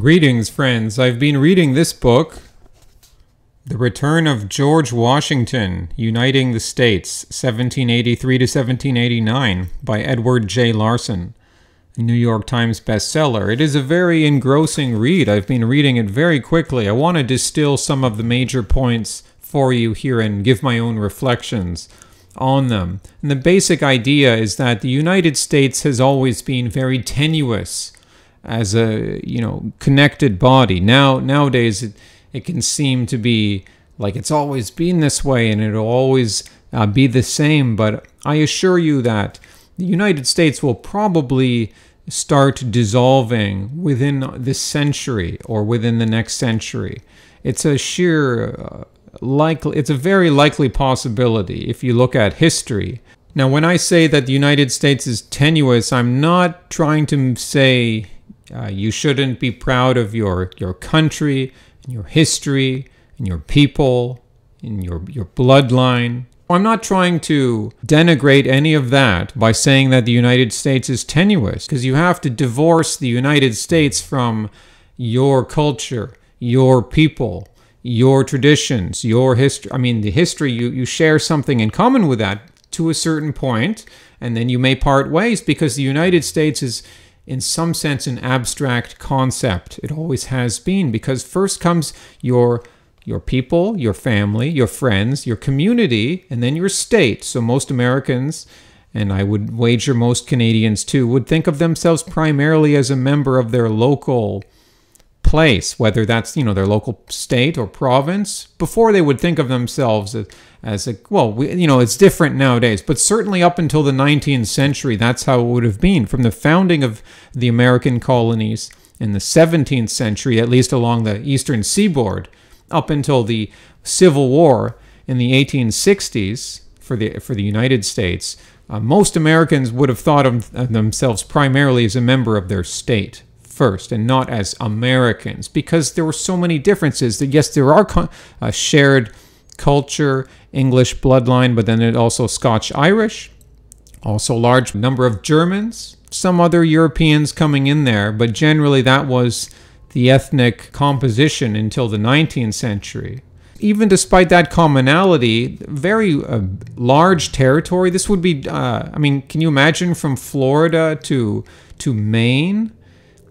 Greetings, friends. I've been reading this book, The Return of George Washington, Uniting the States, 1783 to 1789, by Edward J. Larson, a New York Times bestseller. It is a very engrossing read. I've been reading it very quickly. I want to distill some of the major points for you here and give my own reflections on them. And the basic idea is that the United States has always been very tenuous as a, connected body. Nowadays, it can seem to be like it's always been this way and it'll always be the same. But I assure you that the United States will probably start dissolving within this century or within the next century. It's a it's a very likely possibility if you look at history. Now, when I say that the United States is tenuous, I'm not trying to say you shouldn't be proud of your country, and your history, and your people, and your bloodline. I'm not trying to denigrate any of that by saying that the United States is tenuous, because you have to divorce the United States from your culture, your people, your traditions, your history. I mean, the history, you share something in common with that to a certain point, and then you may part ways, because the United States is, in some sense, an abstract concept. It always has been, because first comes your people, your family, your friends, your community, and then your state. So most Americans, and I would wager most Canadians too, would think of themselves primarily as a member of their local place, whether that's, their local state or province, before they would think of themselves as a, it's different nowadays, but certainly up until the 19th century, that's how it would have been. From the founding of the American colonies in the 17th century, at least along the eastern seaboard, up until the Civil War in the 1860s for the United States, most Americans would have thought of themselves primarily as a member of their state first, and not as Americans, because there were so many differences. That yes, there are shared culture, English bloodline, but then it also Scotch-Irish, also a large number of Germans, some other Europeans coming in there, but generally that was the ethnic composition until the 19th century. Even despite that commonality, very large territory. This would be, can you imagine from Florida to Maine?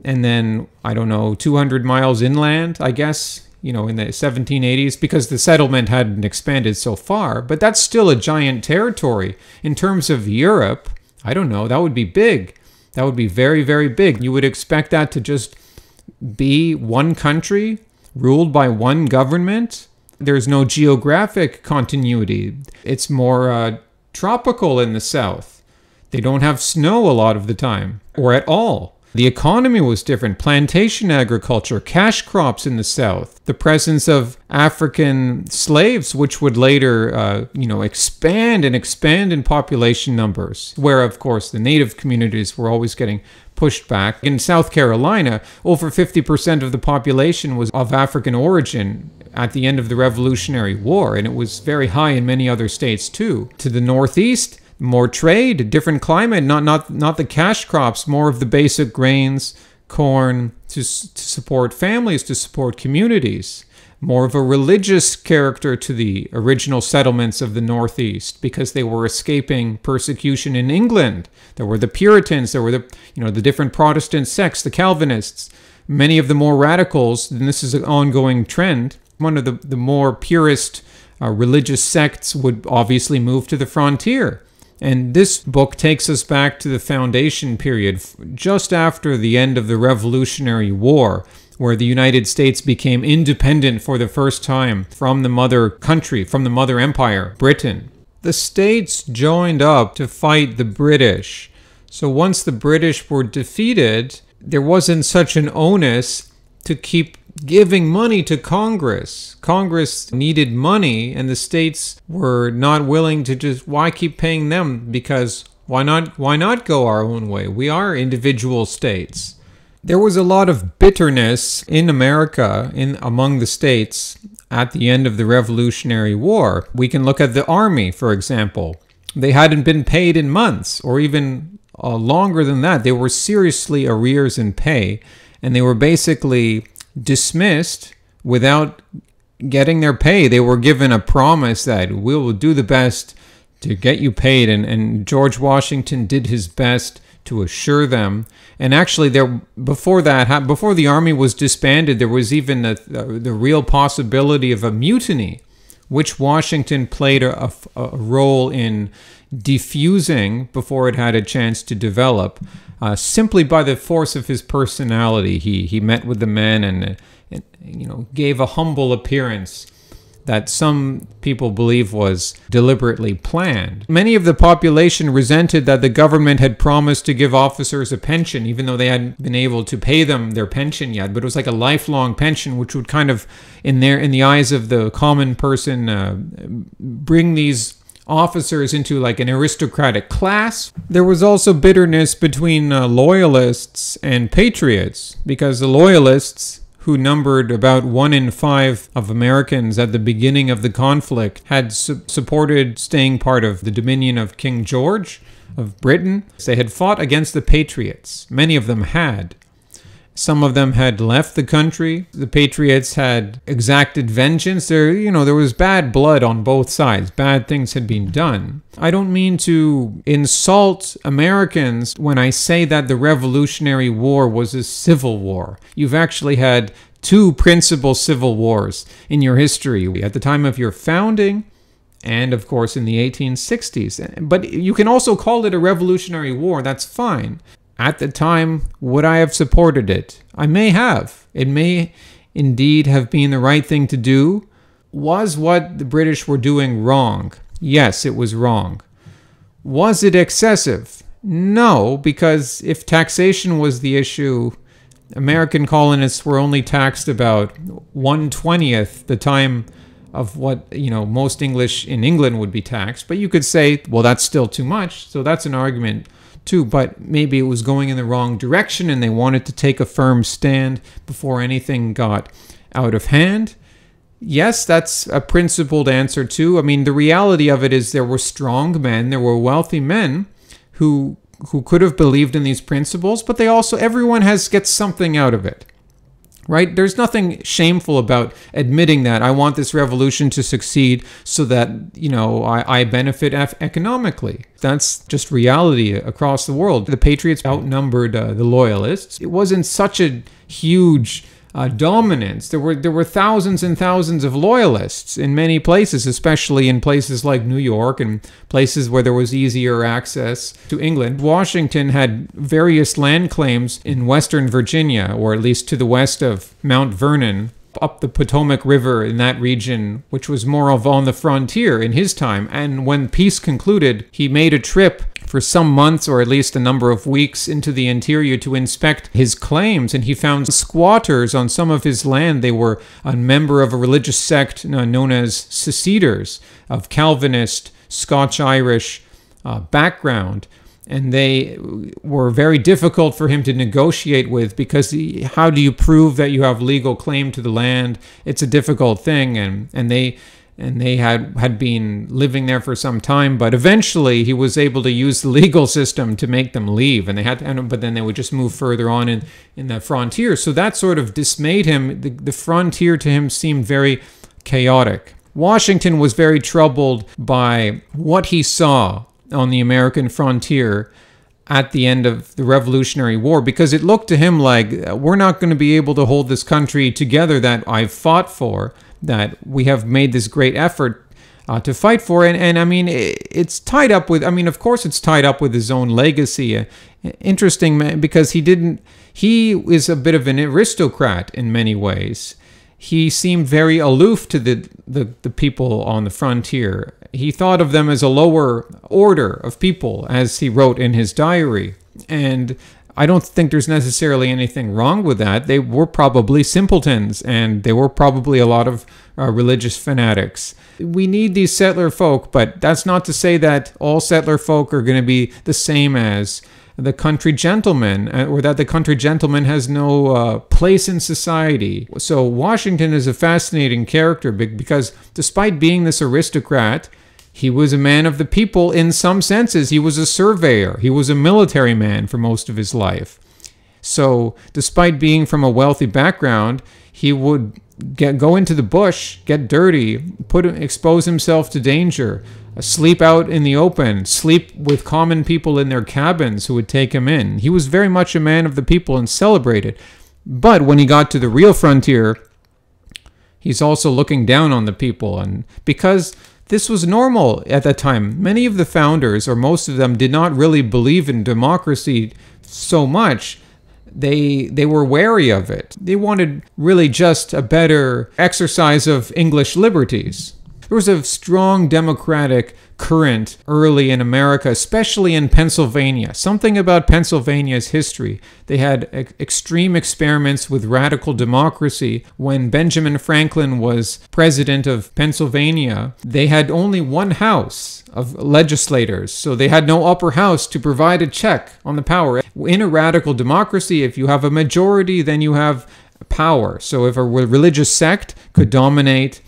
And then, 200 miles inland, I guess, in the 1780s, because the settlement hadn't expanded so far. But that's still a giant territory. In terms of Europe, that would be big. That would be very, very big. You would expect that to just be one country ruled by one government. There's no geographic continuity. It's more tropical in the south. They don't have snow a lot of the time, or at all. The economy was different. Plantation agriculture, cash crops in the South. The presence of African slaves, which would later, expand in population numbers, where, of course, the native communities were always getting pushed back. In South Carolina, over 50% of the population was of African origin at the end of the Revolutionary War, and it was very high in many other states, too. To the Northeast, more trade, different climate, not the cash crops, more of the basic grains, corn, to support families, to support communities. More of a religious character to the original settlements of the Northeast, because they were escaping persecution in England. There were the Puritans, there were the different Protestant sects, the Calvinists. Many of the more radicals, and this is an ongoing trend, one of the more purist religious sects would obviously move to the frontier. And this book takes us back to the foundation period, just after the end of the Revolutionary War, where the United States became independent for the first time from the mother country, from the mother empire, Britain. The states joined up to fight the British. So once the British were defeated, there wasn't such an onus to keep giving money to Congress. Congress needed money, and the states were not willing to just, why keep paying them? Because why not go our own way? We are individual states. There was a lot of bitterness in America, among the states, at the end of the Revolutionary War. We can look at the Army, for example. They hadn't been paid in months, or even longer than that. They were seriously arrears in pay. and they were basically dismissed without getting their pay. They were given a promise that we will do the best to get you paid, and George Washington did his best to assure them. And actually, before the army was disbanded, there was even the real possibility of a mutiny, which Washington played a role in defusing before it had a chance to develop, simply by the force of his personality. He met with the men and gave a humble appearance that some people believe was deliberately planned. Many of the population resented that the government had promised to give officers a pension, even though they hadn't been able to pay them their pension yet. But it was like a lifelong pension, which would kind of, in the eyes of the common person, bring these officers into like an aristocratic class. There was also bitterness between loyalists and patriots, because the loyalists, who numbered about 1 in 5 of Americans at the beginning of the conflict, had supported staying part of the dominion of King George of Britain. They had fought against the Patriots. Many of them had. Some of them had left the country. The Patriots had exacted vengeance. There was bad blood on both sides. Bad things had been done. I don't mean to insult Americans when I say that the Revolutionary War was a civil war. You've actually had 2 principal civil wars in your history, at the time of your founding and, of course, in the 1860s. But you can also call it a Revolutionary War. That's fine. At the time, would I have supported it? I may have. It may indeed have been the right thing to do. Was what the British were doing wrong? Yes, it was wrong. Was it excessive? No, because if taxation was the issue, American colonists were only taxed about 1/20th the time of what most English in England would be taxed. But you could say, well, that's still too much. So that's an argument too, but maybe it was going in the wrong direction and they wanted to take a firm stand before anything got out of hand. Yes, that's a principled answer too. I mean, the reality of it is there were strong men, there were wealthy men who could have believed in these principles, but everyone gets something out of it. Right? There's nothing shameful about admitting that I want this revolution to succeed so that, I benefit economically. That's just reality across the world. The Patriots outnumbered the Loyalists. It wasn't such a huge dominance. There were thousands and thousands of Loyalists in many places, especially in places like New York and places where there was easier access to England. Washington had various land claims in western Virginia, or at least to the west of Mount Vernon, up the Potomac River in that region, which was more of on the frontier in his time. And when peace concluded, he made a trip for some months, or at least a number of weeks, into the interior to inspect his claims, and he found squatters on some of his land. They were a member of a religious sect known as Seceders, of Calvinist, Scotch-Irish background. And they were very difficult for him to negotiate with, because how do you prove that you have legal claim to the land? It's a difficult thing, and they had been living there for some time, but eventually he was able to use the legal system to make them leave, but then they would just move further on in the frontier. So that sort of dismayed him. The frontier to him seemed very chaotic. Washington was very troubled by what he saw on the American frontier at the end of the Revolutionary War, because it looked to him like, we're not going to be able to hold this country together that I've fought for, that we have made this great effort to fight for. And I mean, it's tied up with, of course it's tied up with his own legacy. Interesting, because he is a bit of an aristocrat in many ways. He seemed very aloof to the people on the frontier. He thought of them as a lower order of people, as he wrote in his diary. And I don't think there's necessarily anything wrong with that. They were probably simpletons, and they were probably a lot of religious fanatics. We need these settler folk, but that's not to say that all settler folk are going to be the same as the country gentleman, or that the country gentleman has no place in society. So Washington is a fascinating character, because despite being this aristocrat, he was a man of the people in some senses. He was a surveyor. He was a military man for most of his life. So despite being from a wealthy background, he would go into the bush, get dirty, expose himself to danger, sleep out in the open, sleep with common people in their cabins who would take him in. He was very much a man of the people and celebrated. But when he got to the real frontier, he's also looking down on the people. And because this was normal at that time, many of the founders, or most of them, did not really believe in democracy so much. They were wary of it. They wanted really just a better exercise of English liberties. There was a strong democratic current early in America, especially in Pennsylvania. Something about Pennsylvania's history. They had extreme experiments with radical democracy. When Benjamin Franklin was president of Pennsylvania, they had only one house of legislators, so they had no upper house to provide a check on the power. In a radical democracy, if you have a majority, then you have power. So if a religious sect could dominate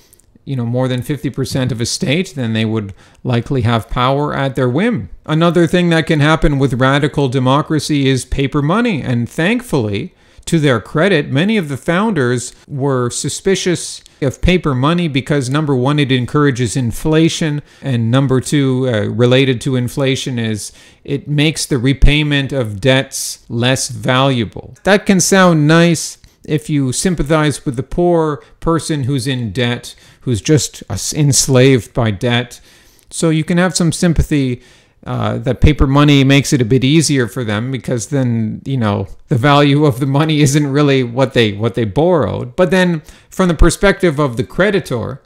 more than 50% of a state, then they would likely have power at their whim. Another thing that can happen with radical democracy is paper money. And thankfully, to their credit, many of the founders were suspicious of paper money because, number one, it encourages inflation. And number two, related to inflation, is it makes the repayment of debts less valuable. That can sound nice if you sympathize with the poor person who's in debt, who's just enslaved by debt. So you can have some sympathy that paper money makes it a bit easier for them, because then, the value of the money isn't really what they borrowed. But then from the perspective of the creditor,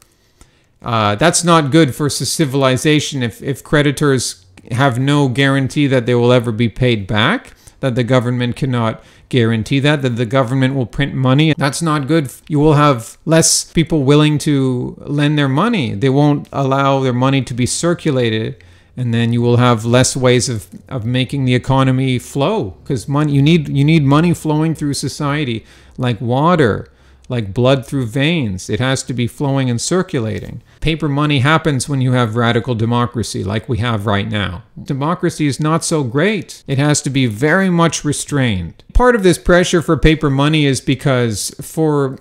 that's not good for civilization if creditors have no guarantee that they will ever be paid back, that the government cannot guarantee that the government will print money. That's not good. You will have less people willing to lend their money. They won't allow their money to be circulated, and then you will have less ways of making the economy flow, because money, you need money flowing through society like water, like blood through veins. It has to be flowing and circulating. Paper money happens when you have radical democracy like we have right now. Democracy is not so great. It has to be very much restrained. Part of this pressure for paper money is because for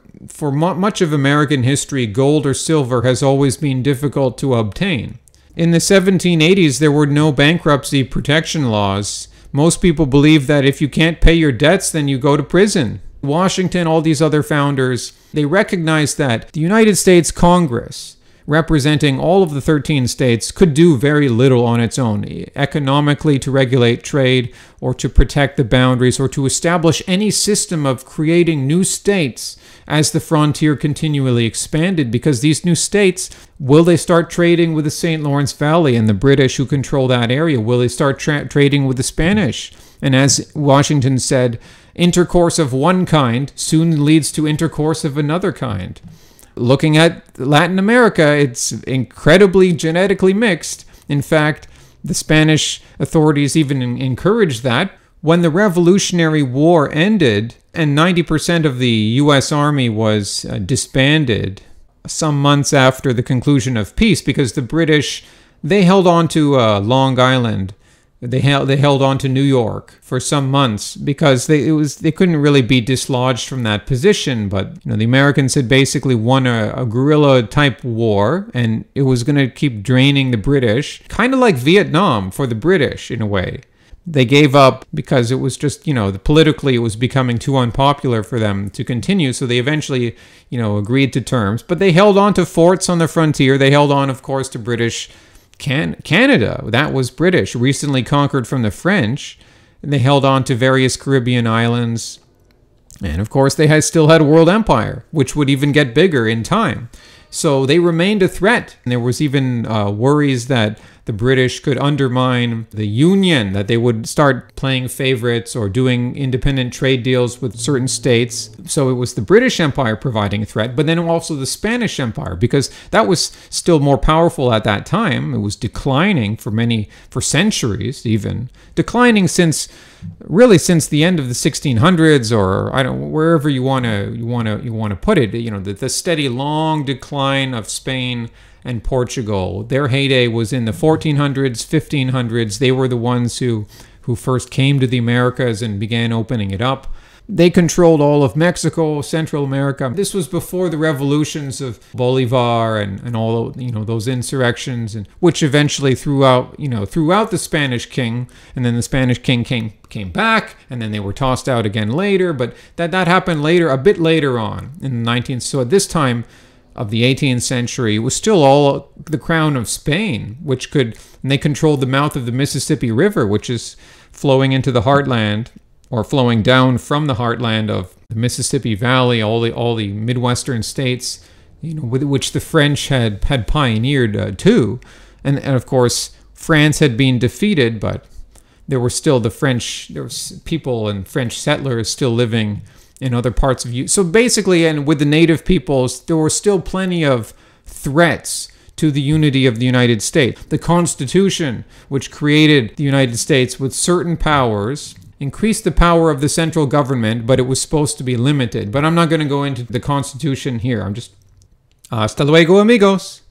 much of American history, gold or silver has always been difficult to obtain. In the 1780s, there were no bankruptcy protection laws. Most people believe that if you can't pay your debts, then you go to prison. Washington, all these other founders, they recognized that the United States Congress, representing all of the 13 states, could do very little on its own, economically, to regulate trade, or to protect the boundaries, or to establish any system of creating new states as the frontier continually expanded, because these new states, will they start trading with the St. Lawrence Valley and the British who control that area? Will they start trading with the Spanish? And as Washington said, intercourse of one kind soon leads to intercourse of another kind. Looking at Latin America, it's incredibly genetically mixed. In fact, the Spanish authorities even encouraged that. When the Revolutionary War ended and 90% of the U.S. Army was disbanded some months after the conclusion of peace, because the British, they held on to Long Island. They held on to New York for some months because they couldn't really be dislodged from that position. But the Americans had basically won a guerrilla type war, and it was going to keep draining the British, kind of like Vietnam for the British in a way. They gave up because it was just, politically it was becoming too unpopular for them to continue. So they eventually, agreed to terms. But they held on to forts on the frontier. They held on, of course, to British Canada. That was British, recently conquered from the French. And they held on to various Caribbean islands. And, of course, they still had a world empire, which would even get bigger in time. So they remained a threat. And there was even worries that the British could undermine the Union, that they would start playing favorites or doing independent trade deals with certain states. So it was the British Empire providing a threat, but then also the Spanish Empire, because that was still more powerful at that time. It was declining for centuries even. Declining since the end of the 1600s, or wherever you want to put it. The steady long decline of Spain and Portugal. Their heyday was in the 1400s, 1500s. They were the ones who who first came to the Americas and began opening it up. They controlled all of Mexico, Central America. This was before the revolutions of Bolivar and all, those insurrections, and which eventually throughout the Spanish king, and then the Spanish king came back, and then they were tossed out again later. But that happened later, a bit later on in the 19th. So at this time of the 18th century, it was still all the crown of Spain, and they controlled the mouth of the Mississippi River, which is flowing into the heartland, or flowing down from the heartland of the Mississippi Valley, all the Midwestern states, with which the French had pioneered too, and of course France had been defeated, but there were still there was people and French settlers still living in other parts of So basically, and with the native peoples, there were still plenty of threats to the unity of the United States. The Constitution, which created the United States with certain powers, increased the power of the central government, but it was supposed to be limited. But I'm not going to go into the Constitution here. Hasta luego, amigos.